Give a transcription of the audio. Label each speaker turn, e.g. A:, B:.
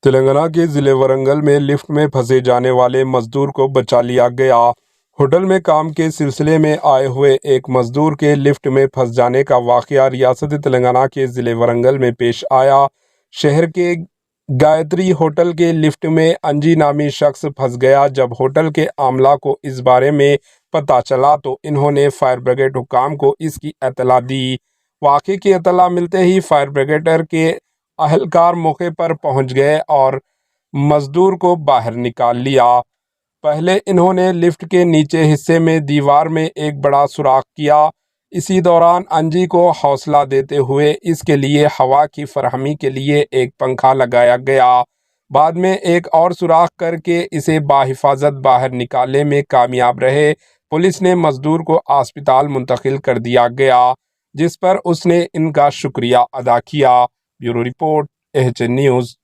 A: تلنگانہ کے ضلع ورنگل میں لفٹ میں پھنسے جانے والے مزدور کو بچا لیا گیا۔ ہوٹل میں کام کے سلسلے میں آئے ہوئے ایک مزدور کے لفٹ میں پھنس جانے کا واقعہ ریاست تلنگانہ کے ضلع ورنگل میں پیش آیا۔ شہر کے گایتری ہوٹل کے لفٹ میں انجی نامی شخص پھنس گیا۔ جب ہوٹل کے عملہ کو اس بارے میں پتہ چلا تو انہوں نے فائر بریگیڈ حکام کو اس کی اطلاع دی۔ واقعے کی اطلاع ملتے ہی فائر بریگیڈ کے اہلکار موقع پر پہنچ گئے اور مزدور کو باہر نکال لیا۔ پہلے انہوں نے لفٹ کے نیچے حصے میں دیوار میں ایک بڑا سوراخ کیا۔ اسی دوران انجی کو حوصلہ دیتے ہوئے اس کے لیے ہوا کی فراہمی کے لیے ایک پنکھا لگایا گیا۔ بعد میں ایک اور سوراخ کر کے اسے بحفاظت باہر نکالنے میں کامیاب رہے۔ پولیس نے مزدور کو اسپتال منتقل کر دیا گیا، جس پر اس نے ان کا شکریہ ادا کیا۔ Bureau report, H N news.